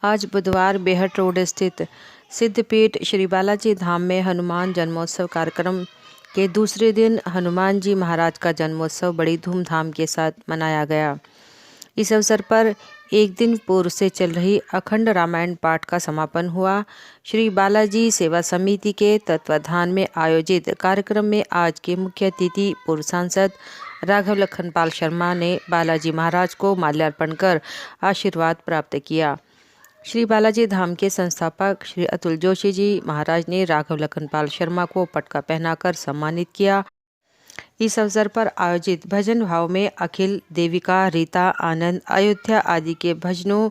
आज बुधवार बेहट रोड स्थित सिद्धपीठ श्री बालाजी धाम में हनुमान जन्मोत्सव कार्यक्रम के दूसरे दिन हनुमान जी महाराज का जन्मोत्सव बड़ी धूमधाम के साथ मनाया गया। इस अवसर पर एक दिन पूर्व से चल रही अखंड रामायण पाठ का समापन हुआ। श्री बालाजी सेवा समिति के तत्वाधान में आयोजित कार्यक्रम में आज के मुख्य अतिथि पूर्व सांसद राघव लखनपाल शर्मा ने बालाजी महाराज को माल्यार्पण कर आशीर्वाद प्राप्त किया। श्री बालाजी धाम के संस्थापक श्री अतुल जोशी जी महाराज ने राघव लखनपाल शर्मा को पटका पहनाकर सम्मानित किया। इस अवसर पर आयोजित भजन भाव में अखिल, देविका, रीता, आनंद, अयोध्या आदि के भजनों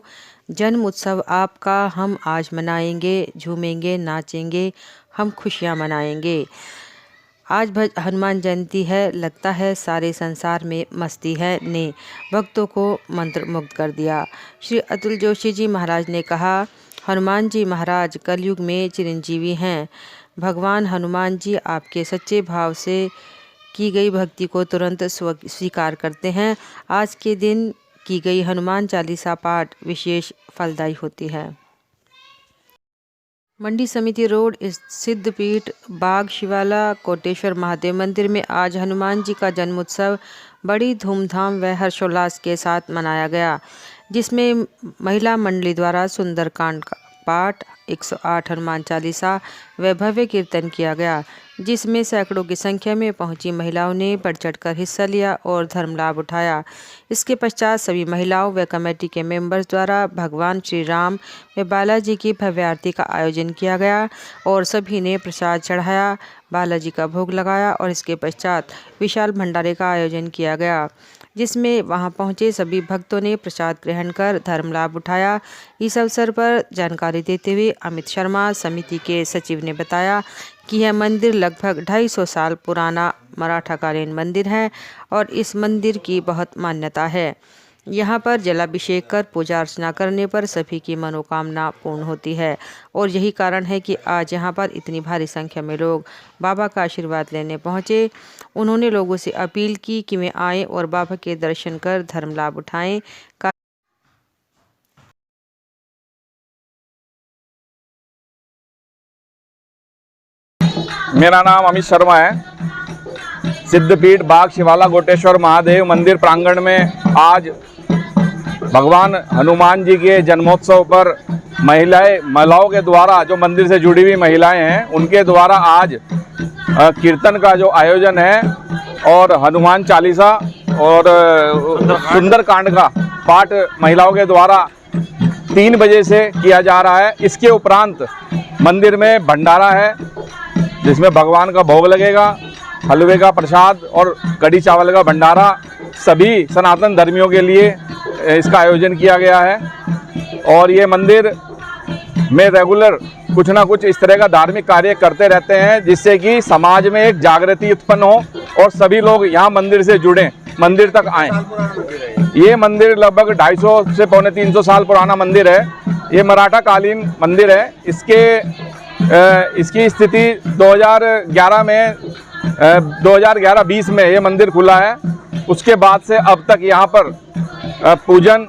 जन्म उत्सव आपका हम आज मनाएंगे, झूमेंगे, नाचेंगे, हम खुशियां मनाएंगे। आज हनुमान जयंती है, लगता है सारे संसार में मस्ती है ने भक्तों को मंत्रमुग्ध कर दिया। श्री अतुल जोशी जी महाराज ने कहा, हनुमान जी महाराज कलयुग में चिरंजीवी हैं। भगवान हनुमान जी आपके सच्चे भाव से की गई भक्ति को तुरंत स्वीकार करते हैं। आज के दिन की गई हनुमान चालीसा पाठ विशेष फलदायी होती है। मंडी समिति रोड सिद्धपीठ बाग शिवाला कोटेश्वर महादेव मंदिर में आज हनुमान जी का जन्मोत्सव बड़ी धूमधाम व हर्षोल्लास के साथ मनाया गया, जिसमें महिला मंडली द्वारा सुंदरकांड का पाठ, 108 हनुमान चालीसा व भव्य कीर्तन किया गया, जिसमें सैकड़ों की संख्या में पहुंची महिलाओं ने बढ़ चढ़कर हिस्सा लिया और धर्म लाभ उठाया। इसके पश्चात सभी महिलाओं व कमेटी के मेंबर्स द्वारा भगवान श्री राम व बालाजी की भव्य आरती का आयोजन किया गया और सभी ने प्रसाद चढ़ाया, बालाजी का भोग लगाया और इसके पश्चात विशाल भंडारे का आयोजन किया गया, जिसमें वहां पहुंचे सभी भक्तों ने प्रसाद ग्रहण कर धर्म लाभ उठाया। इस अवसर पर जानकारी देते हुए अमित शर्मा, समिति के सचिव, ने बताया कि यह मंदिर लगभग 250 साल पुराना मराठाकालीन मंदिर है और इस मंदिर की बहुत मान्यता है। यहाँ पर जलाभिषेक कर पूजा अर्चना करने पर सभी की मनोकामना पूर्ण होती है और यही कारण है कि आज यहाँ पर इतनी भारी संख्या में लोग बाबा का आशीर्वाद लेने पहुँचे। उन्होंने लोगों से अपील की कि वे आएँ और बाबा के दर्शन कर धर्म लाभ उठाएं। मेरा नाम अमित शर्मा है। सिद्धपीठ बाग शिवाला कोटेश्वर महादेव मंदिर प्रांगण में आज भगवान हनुमान जी के जन्मोत्सव पर महिलाओं के द्वारा, जो मंदिर से जुड़ी हुई महिलाएं हैं, उनके द्वारा आज कीर्तन का जो आयोजन है और हनुमान चालीसा और सुंदरकांड का पाठ महिलाओं के द्वारा 3 बजे से किया जा रहा है। इसके उपरांत मंदिर में भंडारा है, जिसमें भगवान का भोग लगेगा, हलवे का प्रसाद और कढ़ी चावल का भंडारा। सभी सनातन धर्मियों के लिए इसका आयोजन किया गया है और ये मंदिर में रेगुलर कुछ ना कुछ इस तरह का धार्मिक कार्य करते रहते हैं, जिससे कि समाज में एक जागृति उत्पन्न हो और सभी लोग यहाँ मंदिर से जुड़ें, मंदिर तक आएं। ये मंदिर लगभग 250 से पौने 300 साल पुराना मंदिर है। ये मराठा कालीन मंदिर है। इसकी स्थिति 2011-20 में ये मंदिर खुला है। उसके बाद से अब तक यहाँ पर पूजन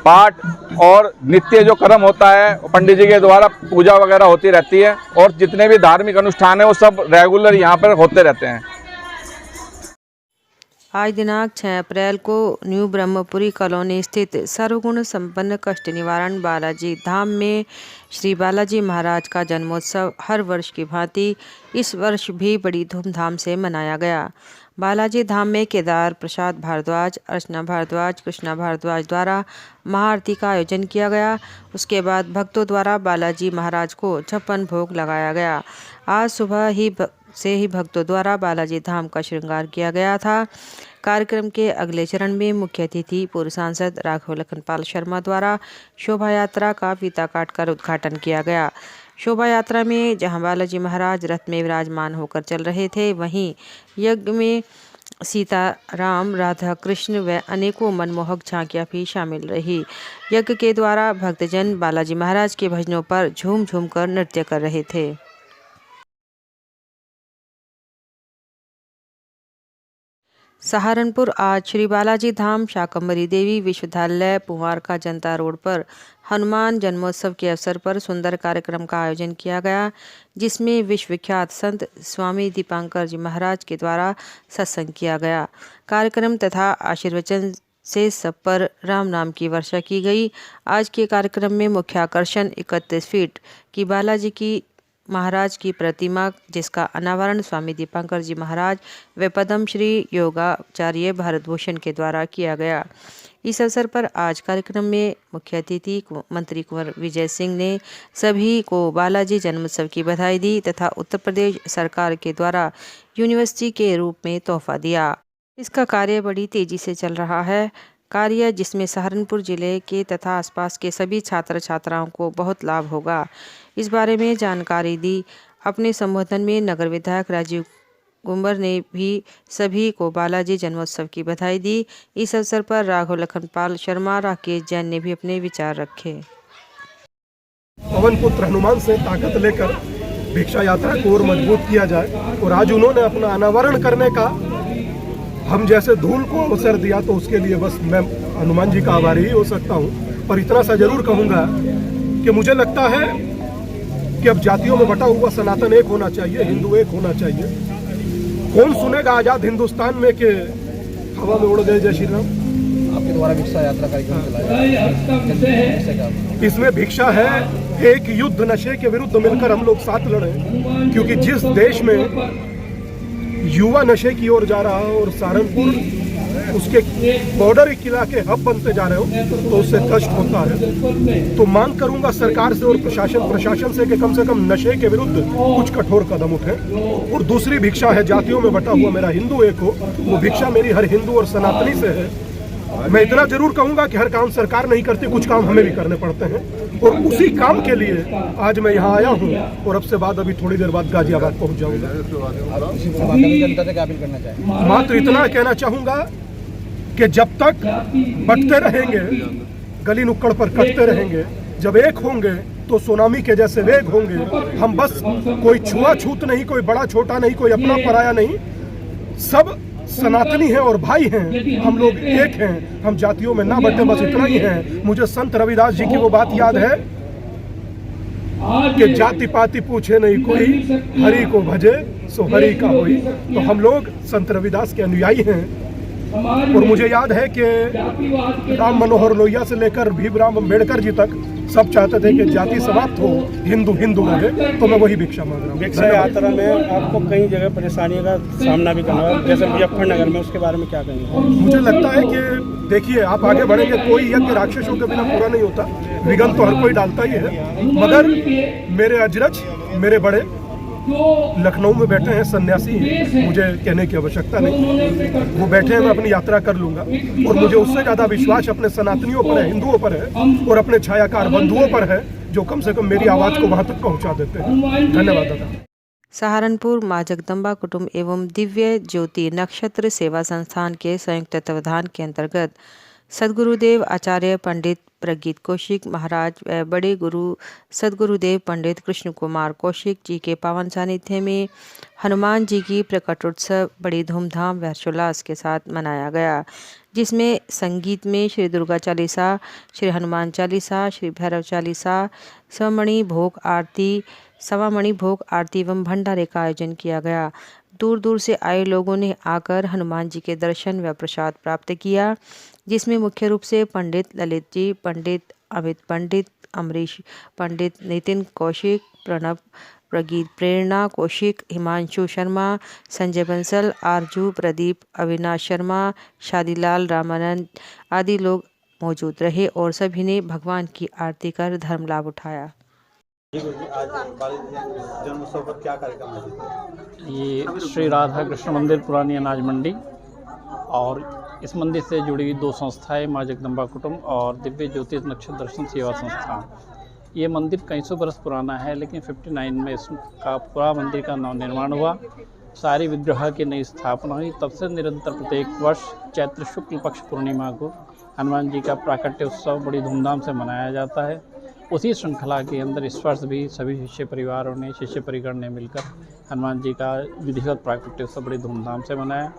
पाठ और नित्य जो कर्म होता है, पंडित जी के द्वारा पूजा वगैरह होती रहती है और जितने भी धार्मिक अनुष्ठान है वो सब रेगुलर यहाँ पर होते रहते हैं। आज दिनांक 6 अप्रैल को न्यू ब्रह्मपुरी कॉलोनी स्थित सर्वगुण संपन्न कष्ट निवारण बालाजी धाम में श्री बालाजी महाराज का जन्मोत्सव हर वर्ष की भांति इस वर्ष भी बड़ी धूमधाम से मनाया गया। बालाजी धाम में केदार प्रसाद भारद्वाज, अर्चना भारद्वाज, कृष्णा भारद्वाज द्वारा महाआरती का आयोजन किया गया। उसके बाद भक्तों द्वारा बालाजी महाराज को 56 भोग लगाया गया। आज सुबह से ही भक्तों द्वारा बालाजी धाम का श्रृंगार किया गया था। कार्यक्रम के अगले चरण में मुख्य अतिथि पूर्व सांसद राघव लखनपाल शर्मा द्वारा शोभा यात्रा का फीता काटकर उद्घाटन किया गया। शोभा यात्रा में जहां बालाजी महाराज रथ में विराजमान होकर चल रहे थे, वहीं यज्ञ में सीता, राम, राधा, कृष्ण व अनेकों मनमोहक झांकियां भी शामिल रही। यज्ञ के द्वारा भक्तजन बालाजी महाराज के भजनों पर झूम झूम कर नृत्य कर रहे थे। सहारनपुर आज श्री बालाजी धाम शाकंभरी देवी विश्वविद्यालय पुवारका जनता रोड पर हनुमान जन्मोत्सव के अवसर पर सुंदर कार्यक्रम का आयोजन किया गया, जिसमें विश्व विख्यात संत स्वामी दीपांकर जी महाराज के द्वारा सत्संग किया गया। कार्यक्रम तथा आशीर्वचन से सब पर राम नाम की वर्षा की गई। आज के कार्यक्रम में मुख्य आकर्षण 31 फीट की बालाजी की महाराज की प्रतिमा, जिसका अनावरण स्वामी दीपांकर जी महाराज व पद्म श्री योगाचार्य भारतभूषण के द्वारा किया गया। इस अवसर पर आज कार्यक्रम में मुख्य अतिथि मंत्री कुंवर विजय सिंह ने सभी को बालाजी जन्मोत्सव की बधाई दी तथा उत्तर प्रदेश सरकार के द्वारा यूनिवर्सिटी के रूप में तोहफा दिया। इसका कार्य बड़ी तेजी से चल रहा है। कार्य जिसमें सहारनपुर जिले के तथा आसपास के सभी छात्र छात्राओं को बहुत लाभ होगा। इस बारे में जानकारी दी। अपने संबोधन में नगर विधायक राजीव गुंबर ने भी सभी को बालाजी जन्मोत्सव की बधाई दी। इस अवसर पर राघव लखनपाल शर्मा, राकेश जैन ने भी अपने विचार रखे। पवन पुत्र हनुमान से ताकत लेकर भिक्षा यात्रा को और मजबूत किया जाए, और आज उन्होंने अपना अनावरण करने का हम जैसे धूल को अवसर दिया, तो उसके लिए बस मैं हनुमान जी का आभारी ही हो सकता हूँ। पर इतना सा जरूर कहूँगा कि मुझे लगता है कि अब जातियों में बटा हुआ सनातन एक होना चाहिए, हिंदू एक होना चाहिए। कौन सुनेगा आजाद हिंदुस्तान में कि हवा में उड़ गए जय श्री राम। आपके द्वारा भिक्षा यात्रा कार्यक्रम चलाया, इसमें भिक्षा है, एक युद्ध नशे के विरुद्ध मिलकर हम लोग साथ लड़े, क्योंकि जिस देश में युवा नशे की ओर जा रहा है और सहारनपुर उसके बॉर्डर इलाके हब बनते जा रहे हो, तो उससे कष्ट होता है। तो मांग करूंगा सरकार से और प्रशासन से कि कम से कम नशे के विरुद्ध कुछ कठोर कदम उठें। और दूसरी भिक्षा है, जातियों में बटा हुआ मेरा हिंदू एक हो, वो भिक्षा मेरी हर हिंदू और सनातनी से है। मैं इतना जरूर कहूंगा कि हर काम सरकार नहीं करती, कुछ काम हमें भी करने पड़ते हैं, और उसी काम के लिए आज मैं यहाँ आया हूँ। और अब से बाद अभी थोड़ी देर बाद गाजियाबाद पहुँच जाऊंगा। जनता से क्या अपील करना चाहिए? मात्र इतना कहना चाहूंगा कि जब तक बटते रहेंगे, गली नुक्कड़ पर कटते रहेंगे, जब एक होंगे तो सुनामी के जैसे वेग होंगे। हम बस कोई छुआछूत नहीं, कोई बड़ा छोटा नहीं, कोई अपना पराया नहीं, सब सनातनी हैं और भाई हैं। हम लोग एक हैं, हम जातियों में ना बटे, बस इतना ही है। मुझे संत रविदास जी की वो बात याद है कि जाति पाति पूछे नहीं कोई, हरि को भजे सो हरि का होई। तो हम लोग संत रविदास के अनुयायी हैं। और मुझे याद है कि राम मनोहर लोहिया से लेकर भीमराव अम्बेडकर जी तक सब चाहते थे कि जाति समाप्त हो, हिंदू हिंदू रहे। तो मैं वही भिक्षा मांग रहा हूँ। भिक्षा यात्रा में आपको कई जगह परेशानियों का सामना भी करना है, जैसे मुजफ्फरनगर में, उसके बारे में क्या कहेंगे? मुझे लगता है कि देखिए, आप आगे बढ़ेंगे, कोई यज्ञ राक्षसों के बिना पूरा नहीं होता। विघ्न तो हर कोई डालता ही है, मगर मेरे अजरज, मेरे बड़े लखनऊ में बैठे हैं, सन्यासी हैं, मुझे कहने की आवश्यकता नहीं, वो बैठे हैं, मैं अपनी यात्रा कर लूंगा। और मुझे उससे ज्यादा विश्वास अपने सनातनियों पर है, हिंदुओं पर है, और अपने छायाकार बंधुओं पर है, जो कम से कम मेरी आवाज को वहां तक पहुंचा देते हैं। धन्यवाद दादा। सहारनपुर माँ जगदम्बा कुटुंब एवं दिव्य ज्योति नक्षत्र सेवा संस्थान के संयुक्त तत्वाधान के अंतर्गत सद्गुरुदेव आचार्य पंडित प्रगीत कौशिक महाराज व बड़े गुरु सद्गुरुदेव पंडित कृष्ण कुमार कौशिक जी के पावन सानिध्य में हनुमान जी की प्रकटोत्सव बड़ी धूमधाम व हर्षोल्लास के साथ मनाया गया, जिसमें संगीत में श्री दुर्गा चालीसा, श्री हनुमान चालीसा, श्री भैरव चालीसा, सवामणि भोग आरती एवं भंडारे का आयोजन किया गया। दूर दूर से आए लोगों ने आकर हनुमान जी के दर्शन व प्रसाद प्राप्त किया, जिसमें मुख्य रूप से पंडित ललित जी, पंडित अमित पंडित, अमरीश पंडित, नितिन कौशिक, प्रणब प्रगीत, प्रेरणा कौशिक, हिमांशु शर्मा, संजय बंसल, आरजू प्रदीप, अविनाश शर्मा, शादीलाल रामानंद आदि लोग मौजूद रहे और सभी ने भगवान की आरती कर धर्म लाभ उठाया। आज बालाजी जन्मोत्सव पर क्या कार्यक्रम है? ये श्री राधा कृष्ण मंदिर पुरानी अनाज मंडी और इस मंदिर से जुड़ी हुई 2 संस्थाएं, माँ जगदम्बा कुटुंब और दिव्य ज्योति नक्षत्र दर्शन सेवा संस्थान। ये मंदिर कई सौ बरस पुराना है, लेकिन 59 में इसका पूरा मंदिर का नव निर्माण हुआ, सारी विग्रह की नई स्थापना हुई। तब से निरंतर प्रत्येक वर्ष चैत्र शुक्ल पक्ष पूर्णिमा को हनुमान जी का प्राकट्य उत्सव बड़ी धूमधाम से मनाया जाता है। उसी श्रृंखला के अंदर इस वर्ष भी सभी शिष्य परिवारों ने, शिष्य परिगण ने मिलकर हनुमान जी का विधिवत प्राकट्य उत्सव बड़ी धूमधाम से मनाया,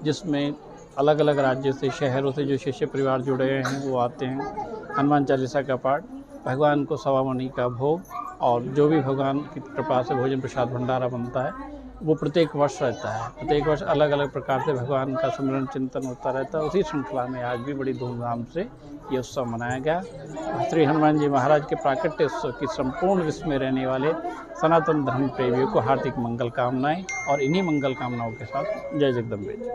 जिसमें अलग अलग राज्यों से, शहरों से जो शिष्य परिवार जुड़े हैं वो आते हैं। हनुमान चालीसा का पाठ, भगवान को सवा मणि का भोग और जो भी भगवान की कृपा से भोजन प्रसाद भंडारा बनता है वो प्रत्येक वर्ष रहता है। प्रत्येक वर्ष अलग अलग प्रकार से भगवान का स्मरण चिंतन होता रहता है। उसी श्रृंखला में आज भी बड़ी धूमधाम से ये उत्सव मनाया गया। श्री हनुमान जी महाराज के प्राकट्य उत्सव की संपूर्ण विश्व में रहने वाले सनातन धर्म प्रेमियों को हार्दिक मंगल कामनाएं और इन्हीं मंगल कामनाओं के साथ जय जगदम्बे जी।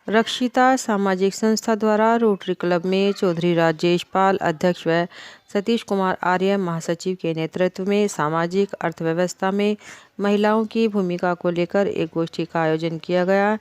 रक्षिता सामाजिक संस्था द्वारा रोटरी क्लब में चौधरी राजेश पाल अध्यक्ष व सतीश कुमार आर्य महासचिव के नेतृत्व में सामाजिक अर्थव्यवस्था में महिलाओं की भूमिका को लेकर एक गोष्ठी का आयोजन किया गया,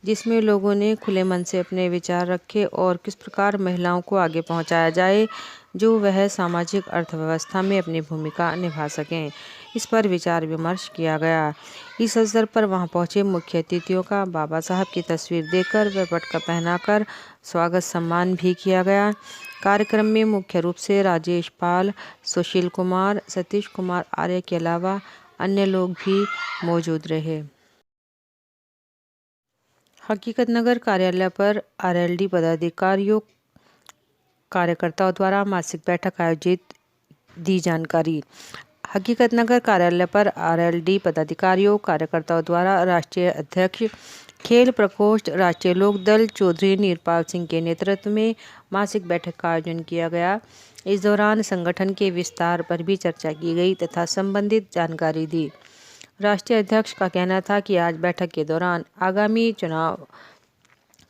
जिसमें लोगों ने खुले मन से अपने विचार रखे और किस प्रकार महिलाओं को आगे पहुंचाया जाए जो वह सामाजिक अर्थव्यवस्था में अपनी भूमिका निभा सकें। इस पर विचार विमर्श किया गया। इस अवसर पर वहां पहुंचे मुख्य अतिथियों का बाबा साहब की तस्वीर देकर व पटका पहनाकर स्वागत सम्मान भी किया गया। कार्यक्रम में मुख्य रूप से राजेश पाल, सुशील कुमार, सतीश कुमार आर्य के अलावा अन्य लोग भी मौजूद रहे। हकीकत नगर कार्यालय पर आरएलडी पदाधिकारियों कार्यकर्ताओं द्वारा मासिक बैठक आयोजित, दी जानकारी। हकीकत नगर कार्यालय पर आरएलडी पदाधिकारियों कार्यकर्ताओं द्वारा राष्ट्रीय अध्यक्ष खेल प्रकोष्ठ राष्ट्रीय लोकदल चौधरी नीरपाल सिंह के नेतृत्व में मासिक बैठक का आयोजन किया गया। इस दौरान संगठन के विस्तार पर भी चर्चा की गई तथा संबंधित जानकारी दी। राष्ट्रीय अध्यक्ष का कहना था कि आज बैठक के दौरान आगामी चुनाव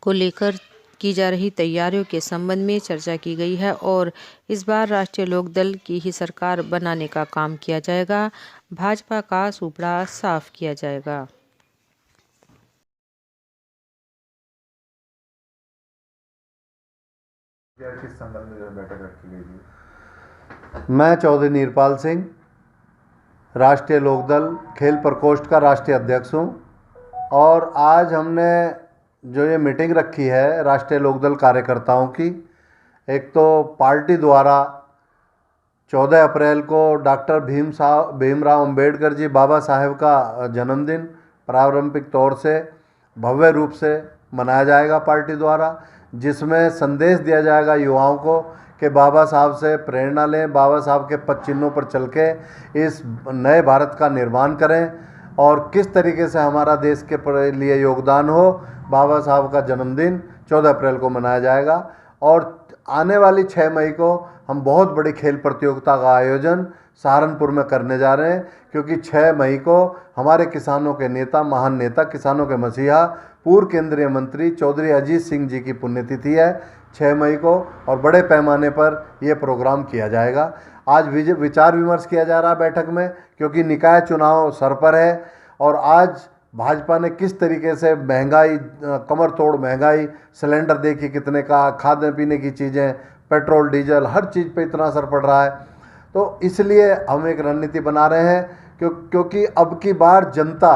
को लेकर की जा रही तैयारियों के संबंध में चर्चा की गई है और इस बार राष्ट्रीय लोकदल की ही सरकार बनाने का काम किया जाएगा। भाजपा का सुपड़ा साफ किया जाएगा। किस संदर्भ में बैठक रखी गई थी? मैं चौधरी नीरपाल सिंह, राष्ट्रीय लोकदल खेल प्रकोष्ठ का राष्ट्रीय अध्यक्ष हूँ और आज हमने जो ये मीटिंग रखी है राष्ट्रीय लोकदल कार्यकर्ताओं की, एक तो पार्टी द्वारा 14 अप्रैल को डॉक्टर भीमराव अंबेडकर जी बाबा साहेब का जन्मदिन पारंपरिक तौर से भव्य रूप से मनाया जाएगा पार्टी द्वारा, जिसमें संदेश दिया जाएगा युवाओं को कि बाबा साहब से प्रेरणा लें, बाबा साहब के पद चिन्हों पर चल के इस नए भारत का निर्माण करें और किस तरीके से हमारा देश के लिए योगदान हो। बाबा साहब का जन्मदिन 14 अप्रैल को मनाया जाएगा और आने वाली 6 मई को हम बहुत बड़ी खेल प्रतियोगिता का आयोजन सहारनपुर में करने जा रहे हैं, क्योंकि 6 मई को हमारे किसानों के नेता, महान नेता, किसानों के मसीहा, पूर्व केंद्रीय मंत्री चौधरी अजीत सिंह जी की पुण्यतिथि है 6 मई को और बड़े पैमाने पर यह प्रोग्राम किया जाएगा। आज विचार विमर्श किया जा रहा है बैठक में, क्योंकि निकाय चुनाव सर पर है और आज भाजपा ने किस तरीके से महंगाई, कमर तोड़ महंगाई, सिलेंडर देखिए कितने का, खाने पीने की चीज़ें, पेट्रोल डीजल, हर चीज़ पे इतना असर पड़ रहा है। तो इसलिए हम एक रणनीति बना रहे हैं क्योंकि अब की बार जनता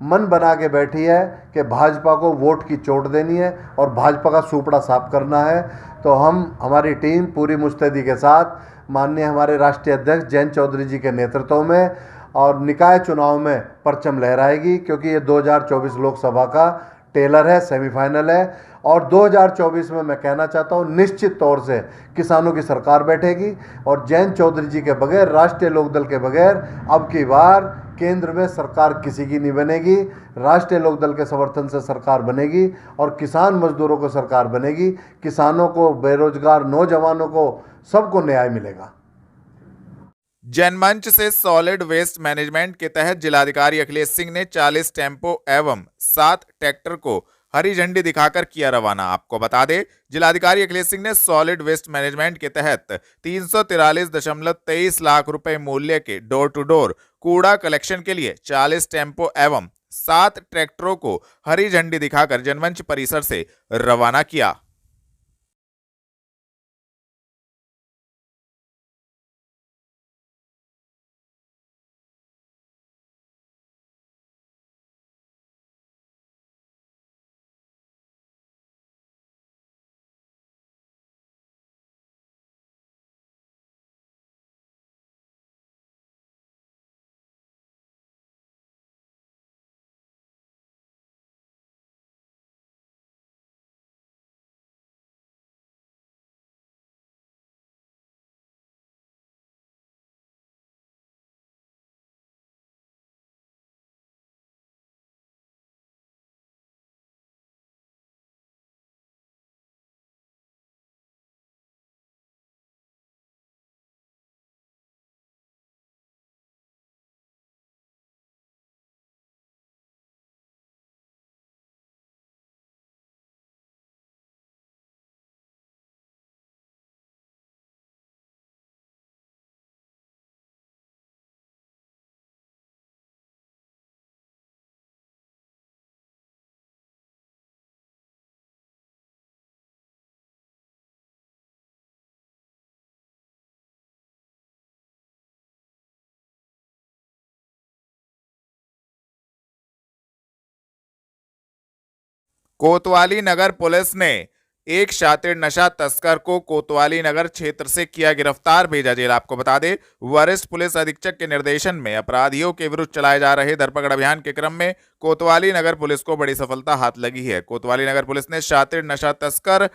मन बना के बैठी है कि भाजपा को वोट की चोट देनी है और भाजपा का सुपड़ा साफ करना है। तो हमारी टीम पूरी मुस्तैदी के साथ माननीय हमारे राष्ट्रीय अध्यक्ष जयंत चौधरी जी के नेतृत्व में और निकाय चुनाव में परचम लहराएगी, क्योंकि ये 2024 लोकसभा का टेलर है, सेमीफाइनल है और 2024 में मैं कहना चाहता हूँ निश्चित तौर से किसानों की सरकार बैठेगी और जयंत चौधरी जी के बगैर, राष्ट्रीय लोकदल के बगैर अब की बार केंद्र में सरकार किसी की नहीं बनेगी। राष्ट्रीय लोकदल के समर्थन से सरकार बनेगी और किसान मजदूरों को सरकार बनेगी, किसानों को, बेरोजगार नौजवानों को, सबको न्याय मिलेगा। जनमंच से सॉलिड वेस्ट मैनेजमेंट के तहत जिलाधिकारी अखिलेश सिंह ने 40 टेम्पो एवं 7 ट्रैक्टर को हरी झंडी दिखाकर किया रवाना। आपको बता दें, जिलाधिकारी अखिलेश सिंह ने सॉलिड वेस्ट मैनेजमेंट के तहत 343.23 लाख रुपए मूल्य के डोर टू डोर कूड़ा कलेक्शन के लिए 40 टेम्पो एवं 7 ट्रैक्टरों को हरी झंडी दिखाकर जनमंच परिसर से रवाना किया। कोतवाली नगर पुलिस ने एक शातिर नशा तस्कर को कोतवाली नगर क्षेत्र से किया गिरफ्तार, भेजा जेल। आपको बता दें, वरिष्ठ पुलिस अधीक्षक के निर्देशन में अपराधियों के विरुद्ध चलाए जा रहे धरपकड़ अभियान के क्रम में कोतवाली नगर पुलिस को बड़ी सफलता हाथ लगी है। कोतवाली नगर पुलिस ने शातिर नशा तस्कर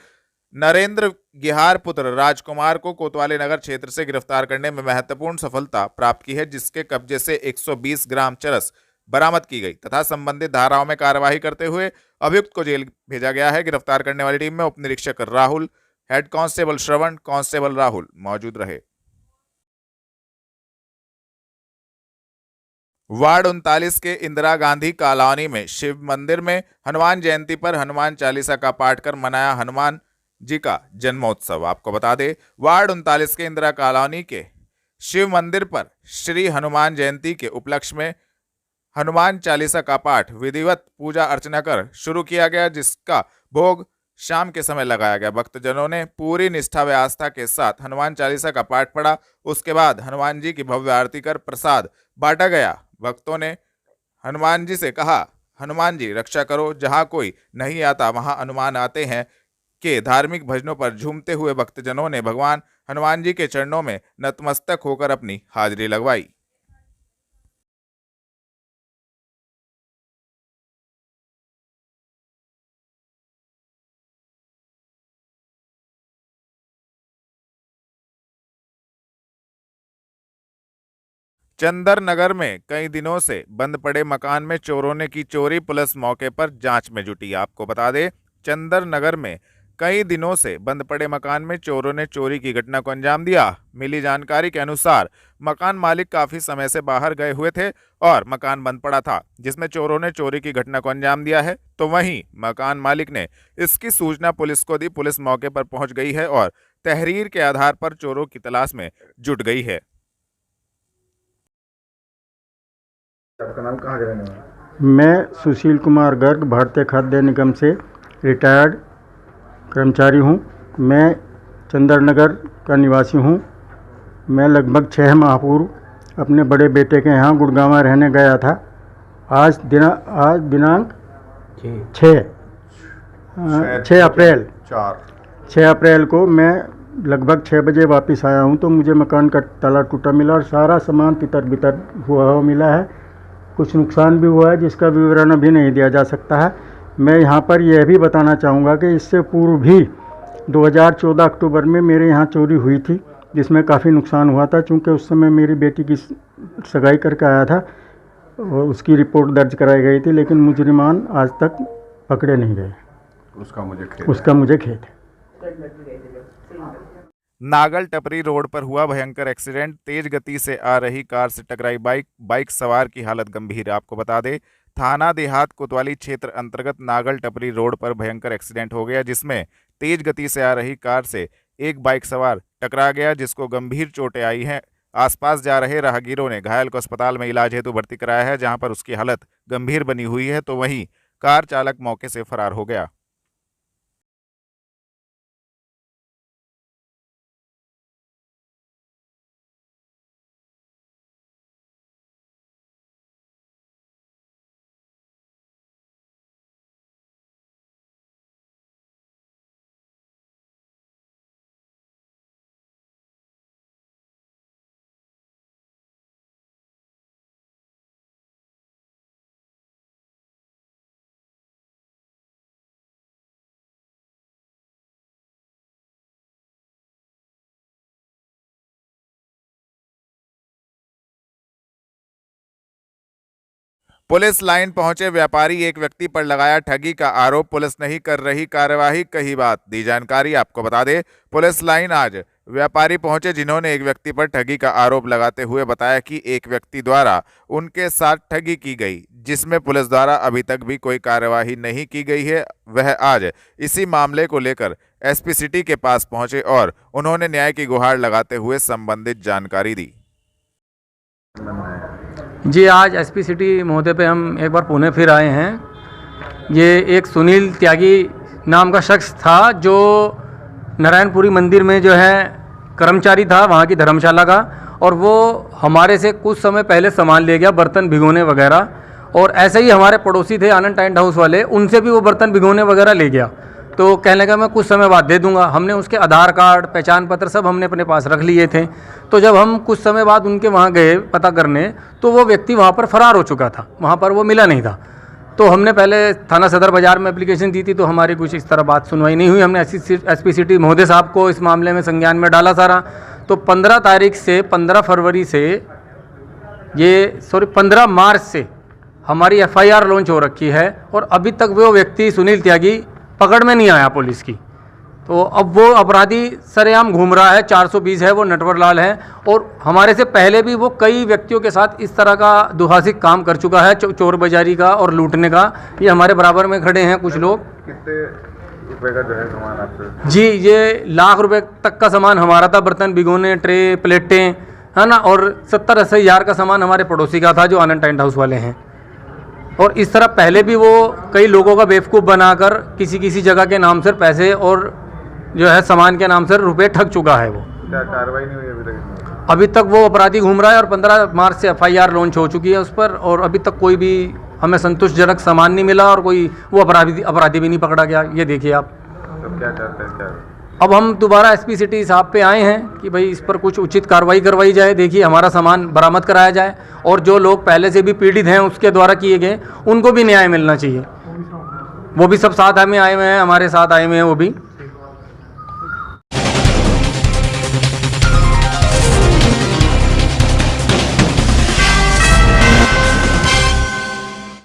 नरेंद्र गिहार पुत्र राजकुमार को कोतवाली नगर क्षेत्र से गिरफ्तार करने में महत्वपूर्ण सफलता प्राप्त की है, जिसके कब्जे से 120 ग्राम चरस बरामद की गई तथा संबंधित धाराओं में कार्यवाही करते हुए अभियुक्त को जेल भेजा गया है। गिरफ्तार करने वाली टीम में उप निरीक्षक राहुल, हेड कांस्टेबल श्रवण, कांस्टेबल राहुल मौजूद रहे। वार्ड 39 के इंदिरा गांधी कॉलोनी में शिव मंदिर में हनुमान जयंती पर हनुमान चालीसा का पाठ कर मनाया हनुमान जी का जन्मोत्सव। आपको बता दें, वार्ड 39 के इंदिरा कॉलोनी के शिव मंदिर पर श्री हनुमान जयंती के उपलक्ष्य में हनुमान चालीसा का पाठ विधिवत पूजा अर्चना कर शुरू किया गया, जिसका भोग शाम के समय लगाया गया। भक्तजनों ने पूरी निष्ठा व आस्था के साथ हनुमान चालीसा का पाठ पढ़ा। उसके बाद हनुमान जी की भव्य आरती कर प्रसाद बांटा गया। भक्तों ने हनुमान जी से कहा, हनुमान जी रक्षा करो, जहां कोई नहीं आता वहां हनुमान आते हैं के धार्मिक भजनों पर झूमते हुए भक्तजनों ने भगवान हनुमान जी के चरणों में नतमस्तक होकर अपनी हाजिरी लगवाई। चंदर नगर में कई दिनों से बंद पड़े मकान में चोरों ने की चोरी, पुलिस मौके पर जांच में जुटी। आपको बता दें, चंदर नगर में कई दिनों से बंद पड़े मकान में चोरों ने चोरी की घटना को अंजाम दिया। मिली जानकारी के अनुसार मकान मालिक काफी समय से बाहर गए हुए थे और मकान बंद पड़ा था, जिसमें चोरों ने चोरी की घटना को अंजाम दिया है। तो वहीं मकान मालिक ने इसकी सूचना पुलिस को दी। पुलिस मौके पर पहुंच गई है और तहरीर के आधार पर चोरों की तलाश में जुट गई है। आपका नाम, कहाँ रहने वाला? मैं सुशील कुमार गर्ग, भारतीय खाद्य निगम से रिटायर्ड कर्मचारी हूँ। मैं चंदर नगर का निवासी हूँ। मैं लगभग 6 माह पूर्व अपने बड़े बेटे के यहाँ गुड़गांव रहने गया था। आज दिनांक 6 अप्रैल को मैं लगभग 6 बजे वापस आया हूँ, तो मुझे मकान का ताला टूटा मिला और सारा सामान तितर बितर हुआ मिला है। कुछ नुकसान भी हुआ है, जिसका विवरण अभी नहीं दिया जा सकता है। मैं यहाँ पर यह भी बताना चाहूँगा कि इससे पूर्व भी 2014 अक्टूबर में मेरे यहाँ चोरी हुई थी, जिसमें काफ़ी नुकसान हुआ था। चूँकि उस समय मेरी बेटी की सगाई करके आया था और उसकी रिपोर्ट दर्ज कराई गई थी, लेकिन मुजरिमान आज तक पकड़े नहीं गए। उसका मुझे खेद है। नागल टपरी रोड पर हुआ भयंकर एक्सीडेंट। तेज गति से आ रही कार से टकराई बाइक सवार की हालत गंभीर। आपको बता दें, थाना देहात कोतवाली क्षेत्र अंतर्गत नागल टपरी रोड पर भयंकर एक्सीडेंट हो गया, जिसमें तेज गति से आ रही कार से एक बाइक सवार टकरा गया, जिसको गंभीर चोटें आई हैं। आसपास जा रहे राहगीरों ने घायल को अस्पताल में इलाज हेतु भर्ती कराया है, जहां पर उसकी हालत गंभीर बनी हुई है। तो वहीं कार चालक मौके से फरार हो गया। पुलिस लाइन पहुंचे व्यापारी, एक व्यक्ति पर लगाया ठगी का आरोप, पुलिस नहीं कर रही कार्यवाही, कही बात। दी जानकारी। आपको बता दें, पुलिस लाइन आज व्यापारी पहुंचे, जिन्होंने एक व्यक्ति पर ठगी का आरोप लगाते हुए बताया कि एक व्यक्ति द्वारा उनके साथ ठगी की गई, जिसमें पुलिस द्वारा अभी तक भी कोई कार्यवाही नहीं की गई है। वह आज इसी मामले को लेकर एसपी सिटी के पास पहुंचे और उन्होंने न्याय की गुहार लगाते हुए संबंधित जानकारी दी। जी, आज एसपी सिटी महोदय पे हम एक बार पुणे फिर आए हैं। ये एक सुनील त्यागी नाम का शख्स था, जो नारायणपुरी मंदिर में जो है कर्मचारी था वहाँ की धर्मशाला का, और वो हमारे से कुछ समय पहले सामान ले गया, बर्तन भिगोने वगैरह, और ऐसे ही हमारे पड़ोसी थे आनंद टेंट हाउस वाले, उनसे भी वो बर्तन भिगोने वगैरह ले गया। तो कहने लगा मैं कुछ समय बाद दे दूंगा। हमने उसके आधार कार्ड, पहचान पत्र सब हमने अपने पास रख लिए थे। तो जब हम कुछ समय बाद उनके वहाँ गए पता करने, तो वो व्यक्ति वहाँ पर फरार हो चुका था, वहाँ पर वो मिला नहीं था। तो हमने पहले थाना सदर बाजार में एप्लीकेशन दी थी, तो हमारी कुछ इस तरह बात सुनवाई नहीं हुई। हमने एसपी सिटी महोदय साहब को इस मामले में संज्ञान में डाला सारा। तो 15 तारीख से 15 फरवरी से 15 मार्च से हमारी FIR लॉन्च हो रखी है और अभी तक वो व्यक्ति सुनील त्यागी पकड़ में नहीं आया पुलिस की। तो अब वो अपराधी सरेआम घूम रहा है, 420 है, वो नटवर लाल है। और हमारे से पहले भी वो कई व्यक्तियों के साथ इस तरह का दुसाहसिक काम कर चुका है, चोर बाजारी का और लूटने का। ये हमारे बराबर में खड़े हैं कुछ लोग। कितने रुपए का जो है सामान आपसे? जी, ये लाख रुपए तक का सामान हमारा था, बर्तन भिगोने, ट्रे, प्लेटें, है ना। और 70-80 हज़ार का सामान हमारे पड़ोसी का था जो आनंद टेंट हाउस वाले हैं। और इस तरह पहले भी वो कई लोगों का बेवकूफ़ बनाकर किसी जगह के नाम से पैसे और जो है सामान के नाम से रुपए ठग चुका है वो। क्या कार्रवाई नहीं हुई अभी तक? अभी तक वो अपराधी घूम रहा है और 15 मार्च से FIR लॉन्च हो चुकी है उस पर, और अभी तक कोई भी हमें संतोषजनक सामान नहीं मिला और कोई वो अपराधी भी नहीं पकड़ा गया। ये देखिए आप। तो क्या चाहते हैं? क्या अब हम दोबारा SP सिटी साहब पे आए हैं कि भाई इस पर कुछ उचित कार्रवाई करवाई जाए। देखिए हमारा सामान बरामद कराया जाए और जो लोग पहले से भी पीड़ित हैं उसके द्वारा किए गए उनको भी न्याय मिलना चाहिए। वो भी सब साथ में आए हुए हैं, हमारे साथ आए हुए हैं वो भी।